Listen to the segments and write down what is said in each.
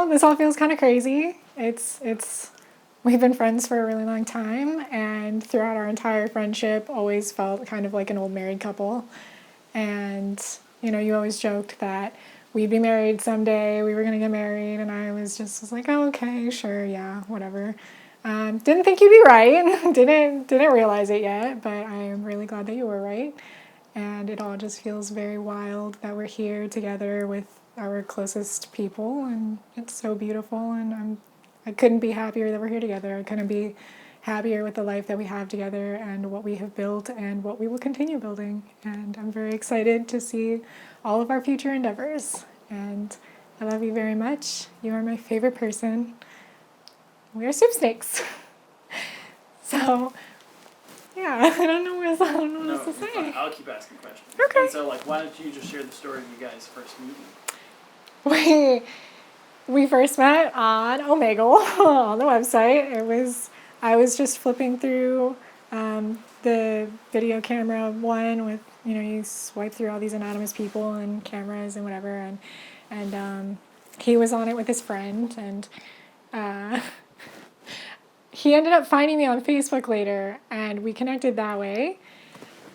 this all feels kind of crazy. We've been friends for a really long time, and throughout our entire friendship, always felt kind of like an old married couple. And, you always joked that we'd be married someday, we were going to get married, and I was like, oh, okay, sure, yeah, whatever. Didn't think you'd be right, didn't realize it yet, but I am really glad that you were right. And it all just feels very wild that we're here together with our closest people, and it's so beautiful, and I couldn't be happier that we're here together. I couldn't be happier with the life that we have together and what we have built and what we will continue building. And I'm very excited to see all of our future endeavors. And I love you very much. You are my favorite person. We are soup snakes. So, yeah, I don't know what else to say. Fine. I'll keep asking questions. Okay. And so, why don't you just share the story of you guys first meeting? We first met on Omegle on the website. I was just flipping through the video camera one with, you swipe through all these anonymous people and cameras and whatever, and he was on it with his friend, and he ended up finding me on Facebook later, and we connected that way,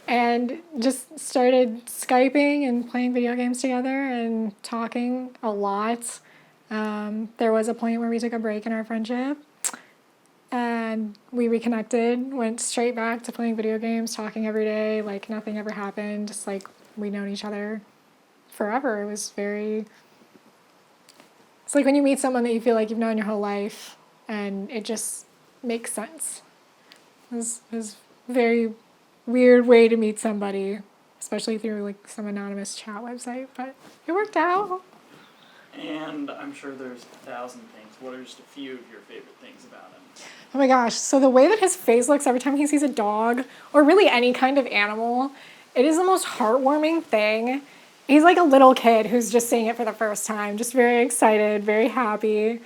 and just started Skyping and playing video games together and talking a lot. There was a point where we took a break in our friendship, and we reconnected, went straight back to playing video games, talking every day, like nothing ever happened, just like we'd known each other forever. It's like when you meet someone that you feel like you've known your whole life, and it just makes sense. It was a very weird way to meet somebody, especially through like some anonymous chat website, but it worked out. And I'm sure there's 1,000 things. What are just a few of your favorite things about him? Oh my gosh, so the way that his face looks every time he sees a dog, or really any kind of animal, it is the most heartwarming thing. He's like a little kid who's just seeing it for the first time, just very excited, very happy.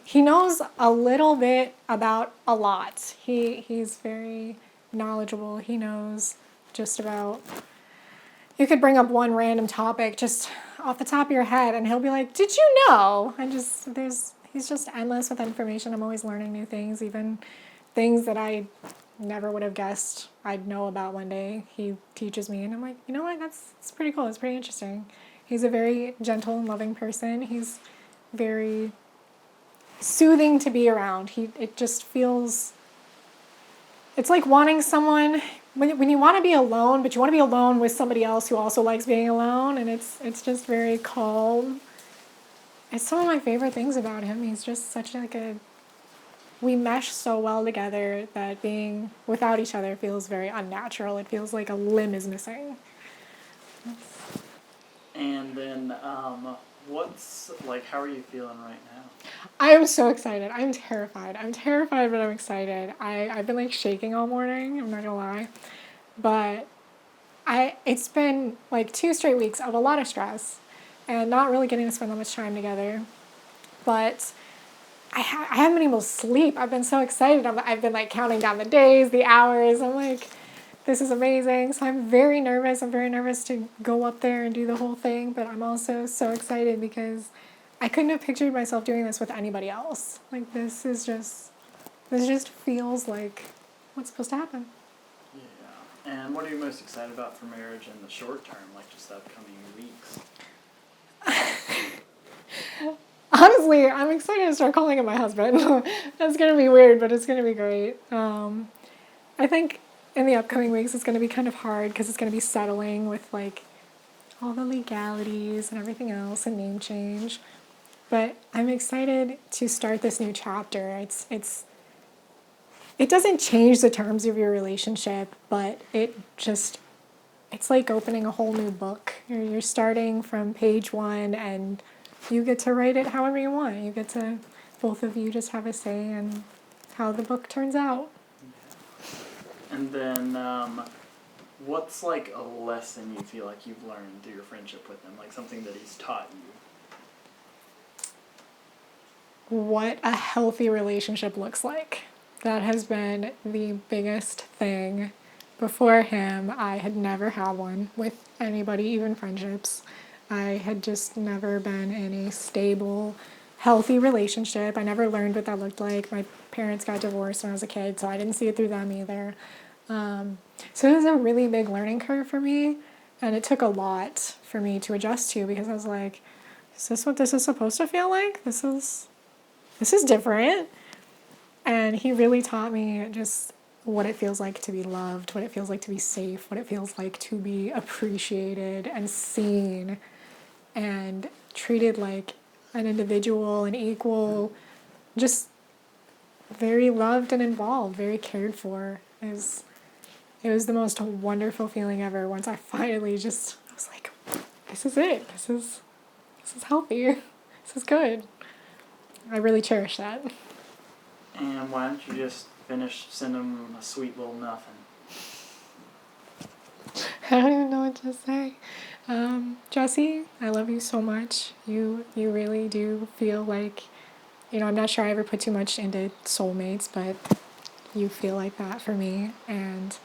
He knows a little bit about a lot. He's very knowledgeable. He knows just about... You could bring up one random topic just off the top of your head, and he'll be like, did you know? He's just endless with information. I'm always learning new things, even things that I never would have guessed I'd know about one day. He teaches me, and I'm like, you know what? It's pretty cool. It's pretty interesting. He's a very gentle and loving person. He's very soothing to be around. It just feels... It's like wanting someone... When you want to be alone, but you want to be alone with somebody else who also likes being alone, and it's just very calm. It's some of my favorite things about him. He's just such like we mesh so well together that being without each other feels very unnatural. It feels like a limb is missing. And then, how are you feeling right now? I am so excited. I'm terrified. But I'm excited. I've been like shaking all morning, I'm not gonna lie. But it's been like 2 straight weeks of a lot of stress and not really getting to spend that much time together. But I haven't been able to sleep. I've been so excited. I've been like counting down the days, the hours. I'm like, this is amazing. So I'm very nervous. I'm very nervous to go up there and do the whole thing. But I'm also so excited because I couldn't have pictured myself doing this with anybody else. Like, this just feels like what's supposed to happen. Yeah. And what are you most excited about for marriage in the short term, like just the upcoming weeks? Honestly, I'm excited to start calling him my husband. That's going to be weird, but it's going to be great. I think in the upcoming weeks it's going to be kind of hard because it's going to be settling with like all the legalities and everything else and name change. But I'm excited to start this new chapter. It doesn't change the terms of your relationship, but it's like opening a whole new book. You're starting from page 1, and you get to write it however you want. You get to, both of you just have a say in how the book turns out. And then, what's like a lesson you feel like you've learned through your friendship with him? Like something that he's taught you? What a healthy relationship looks like. That has been the biggest thing. Before him, I had never had one with anybody, even friendships. I had just never been in a stable, healthy relationship. I never learned what that looked like. My parents got divorced when I was a kid, so I didn't see it through them either. So it was a really big learning curve for me, and it took a lot for me to adjust to, because I was like, is this what this is supposed to feel like? This is different. And he really taught me just what it feels like to be loved, what it feels like to be safe, what it feels like to be appreciated and seen and treated like an individual, an equal, just very loved and involved, very cared for. It was the most wonderful feeling ever once I finally I was like, this is it. This is healthy. This is good. I really cherish that. And why don't you just send him a sweet little nothing? I don't even know what to say. Jessie, I love you so much. You really do feel like, I'm not sure I ever put too much into soulmates, but you feel like that for me. And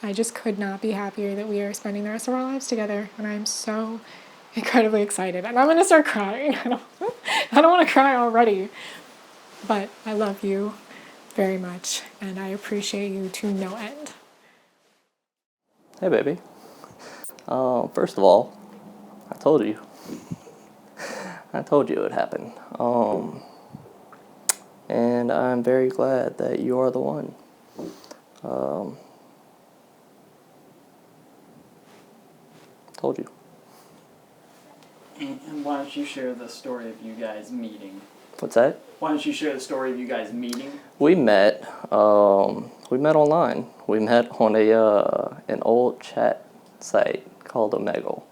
I just could not be happier that we are spending the rest of our lives together. And I'm so incredibly excited. And I'm going to start crying. I don't want to cry already. But I love you very much. And I appreciate you to no end. Hey, baby. First of all, I told you. I told you it would happen. And I'm very glad that you are the one. Told you. And why don't you share the story of you guys meeting? What's that? Why don't you share the story of you guys meeting? We met online. We met on an old chat site called Omegle.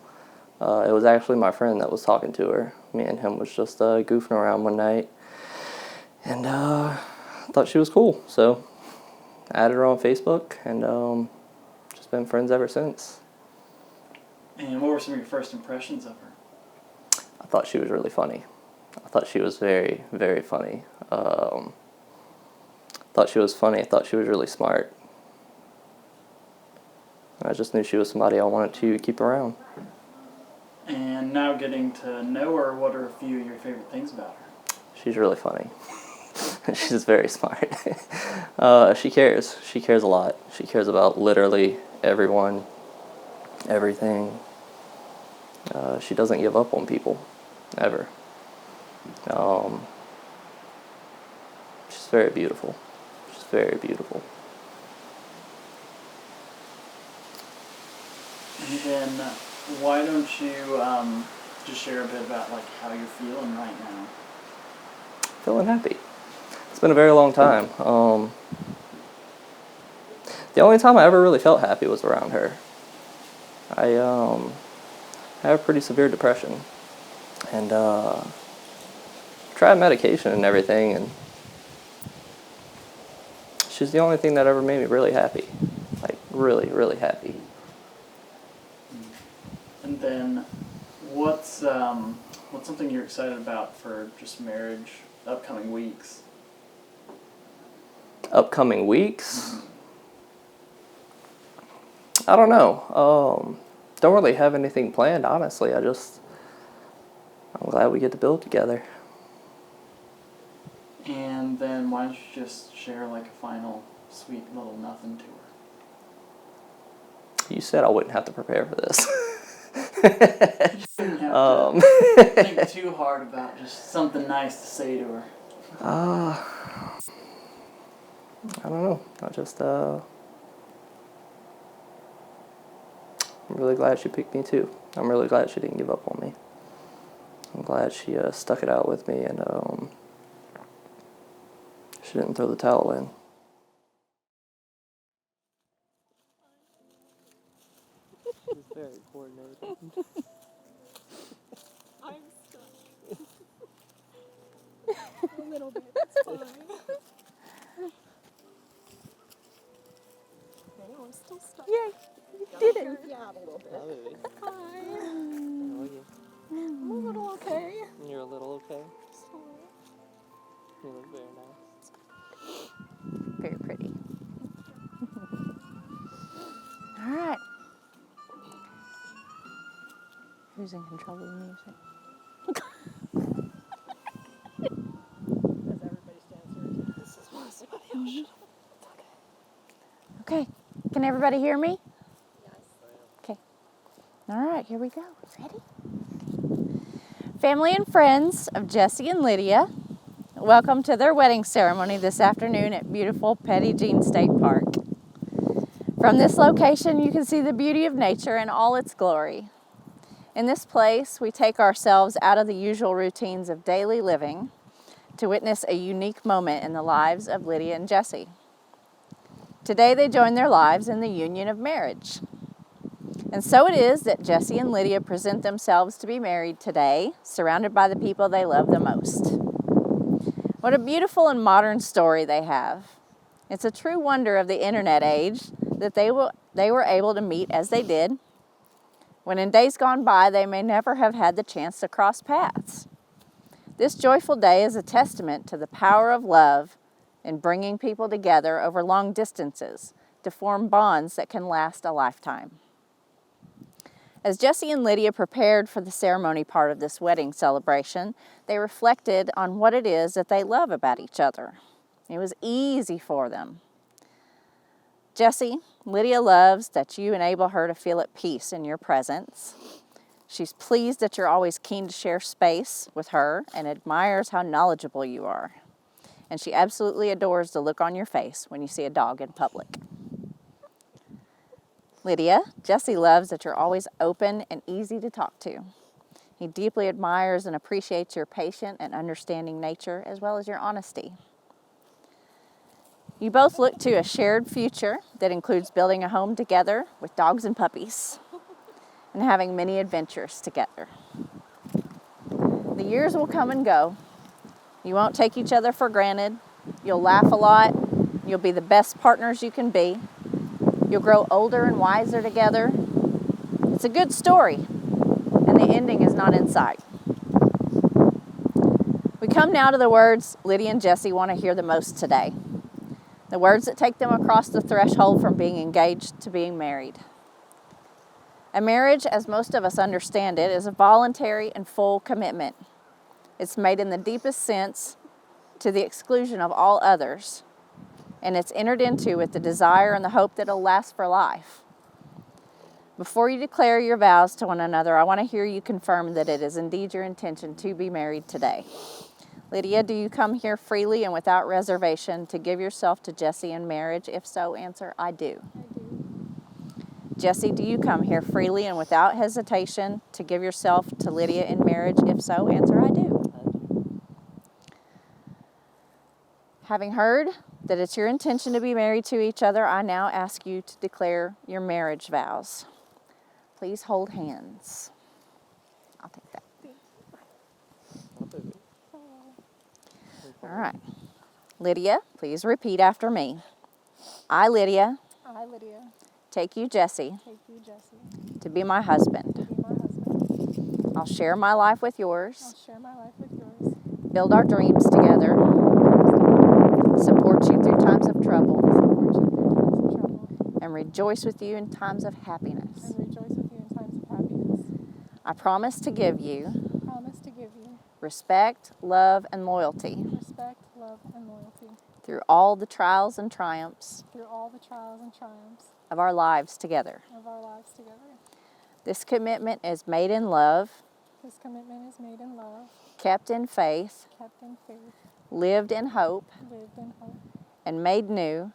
It was actually my friend that was talking to her. Me and him was just goofing around one night, and thought she was cool. So added her on Facebook, and just been friends ever since. And what were some of your first impressions of her? I thought she was really funny. I thought she was very, very funny. Thought she was funny. I thought she was really smart. I just knew she was somebody I wanted to keep around. And now getting to know her, what are a few of your favorite things about her? She's really funny. She's very smart. She cares. She cares a lot. She cares about literally everyone, everything. She doesn't give up on people, ever. She's very beautiful. She's very beautiful. And then why don't you just share a bit about like how you're feeling right now? Feeling happy. It's been a very long time. The only time I ever really felt happy was around her. I have pretty severe depression, and tried medication and everything, and she's the only thing that ever made me really happy, like really, really happy. And then what's something you're excited about for just marriage, upcoming weeks? Upcoming weeks? I don't know. Don't really have anything planned, honestly. I'm glad we get to build together. And then why don't you just share like a final sweet little nothing to her? You said I wouldn't have to prepare for this. You shouldn't have to think too hard about just something nice to say to her. I don't know. I'm really glad she picked me too. I'm really glad she didn't give up on me. I'm glad she stuck it out with me, and she didn't throw the towel in. She's very coordinated. I'm stuck. A little bit, it's fine. I know, I'm still stuck. Yeah, you did it. Yeah, a little bit. Hi, baby. Hi. How are you? I'm a little okay. You're a little okay? You look very nice. Very pretty. All right. Who's in control of the music? Okay. Can everybody hear me? Okay. All right, here we go. Ready? Family and friends of Jessie and Lydia, welcome to their wedding ceremony this afternoon at beautiful Petit Jean State Park. From this location, you can see the beauty of nature in all its glory. In this place, we take ourselves out of the usual routines of daily living to witness a unique moment in the lives of Lydia and Jessie. Today, they join their lives in the union of marriage. And so it is that Jessie and Lydia present themselves to be married today, surrounded by the people they love the most. What a beautiful and modern story they have. It's a true wonder of the internet age that they were able to meet as they did, when in days gone by they may never have had the chance to cross paths. This joyful day is a testament to the power of love in bringing people together over long distances to form bonds that can last a lifetime. As Jessie and Lydia prepared for the ceremony part of this wedding celebration, they reflected on what it is that they love about each other. It was easy for them. Jessie, Lydia loves that you enable her to feel at peace in your presence. She's pleased that you're always keen to share space with her and admires how knowledgeable you are. And she absolutely adores the look on your face when you see a dog in public. Lydia, Jessie loves that you're always open and easy to talk to. He deeply admires and appreciates your patient and understanding nature as well as your honesty. You both look to a shared future that includes building a home together with dogs and puppies and having many adventures together. The years will come and go. You won't take each other for granted. You'll laugh a lot. You'll be the best partners you can be. You'll grow older and wiser together. It's a good story, and the ending is not in sight. We come now to the words Lydia and Jessie want to hear the most today. The words that take them across the threshold from being engaged to being married. A marriage, as most of us understand it, is a voluntary and full commitment. It's made in the deepest sense to the exclusion of all others, and it's entered into with the desire and the hope that it'll last for life. Before you declare your vows to one another, I want to hear you confirm that it is indeed your intention to be married today. Lydia, do you come here freely and without reservation to give yourself to Jessie in marriage? If so, answer, I do. I do. Jessie, do you come here freely and without hesitation to give yourself to Lydia in marriage? If so, answer, I do. Having heard that it's your intention to be married to each other, I now ask you to declare your marriage vows. Please hold hands. I'll take that. All right. Lydia, please repeat after me. I, Lydia, take you, Jessie, to be my husband. I'll share my life with yours. Build our dreams together. Support you through times of trouble. And rejoice with you in times of happiness. I promise to give you respect, love, and loyalty through all the trials and triumphs of our lives together. This commitment is made in love, kept in faith, lived in hope, and made new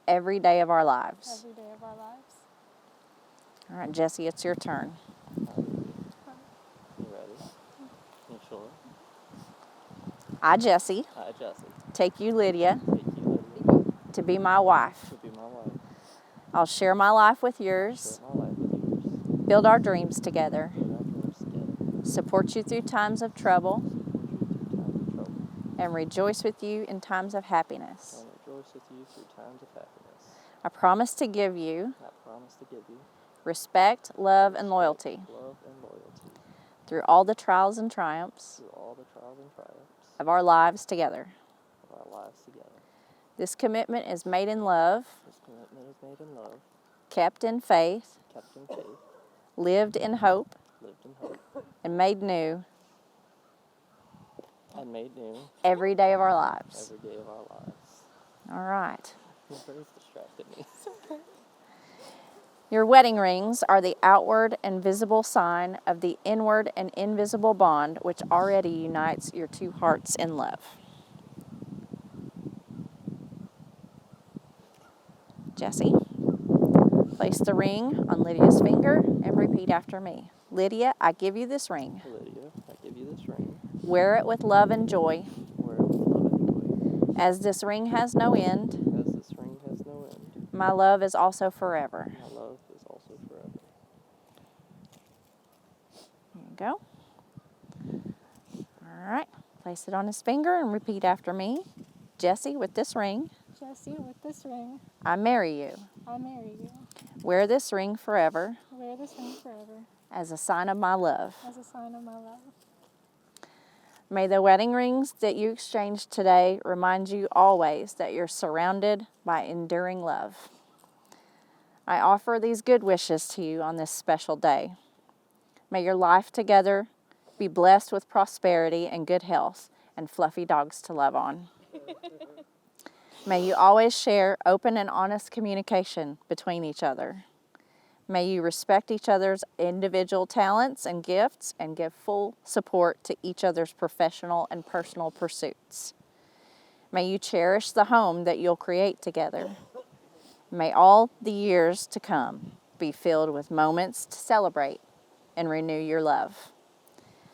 every day of our lives. All right, Jessie, it's your turn. You ready? You sure? I, Jessie, take you, Lydia, to be my wife. I'll share my life with yours. Build our dreams together. Support you through times of trouble. And rejoice with you in times of happiness. I promise to give you respect, love, and loyalty through all the trials and triumphs of our lives together. This commitment is made in love, kept in faith, lived in hope, and made new every day of our lives. All right. My bird distracted me. Your wedding rings are the outward and visible sign of the inward and invisible bond which already unites your two hearts in love. Jessie, place the ring on Lydia's finger and repeat after me. Lydia, I give you this ring. Lydia, I give you this ring. Wear it with love and joy. Wear it with love and joy. As this ring has no end, As this ring has no end, my love is also forever. my love is also forever. There you go. All right, place it on his finger and repeat after me. Jessie, with this ring, Jessie, with this ring, I marry you. I marry you. Wear this ring forever Wear this ring forever as a sign of my love. as a sign of my love. May the wedding rings that you exchanged today remind you always that you're surrounded by enduring love. I offer these good wishes to you on this special day. May your life together be blessed with prosperity and good health and fluffy dogs to love on. May you always share open and honest communication between each other. May you respect each other's individual talents and gifts and give full support to each other's professional and personal pursuits. May you cherish the home that you'll create together. May all the years to come be filled with moments to celebrate and renew your love.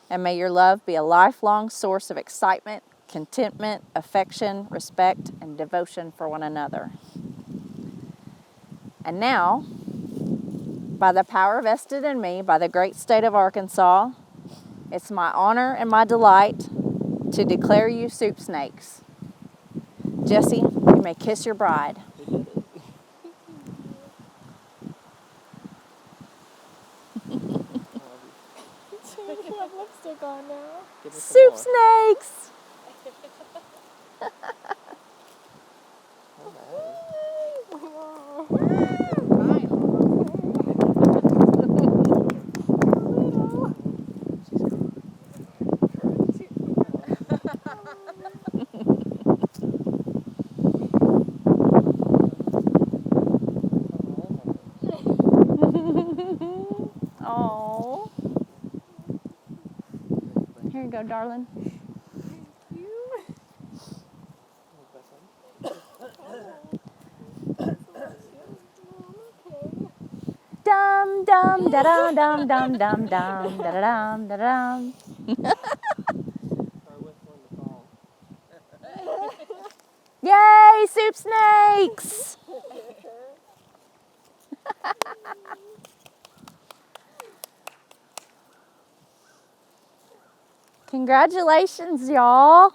And may your love be a lifelong source of excitement, contentment, affection, respect, and devotion for one another. And now, by the power vested in me by the great state of Arkansas, it's my honor and my delight to declare you soup snakes. Jessie, you may kiss your bride. You have lipstick on now. Give me some Soup more. snakes! Oh. Here you go, darling. Dum dum da dum dum dum dum dum da da dum da dum. Yay, soup snakes! Congratulations, y'all.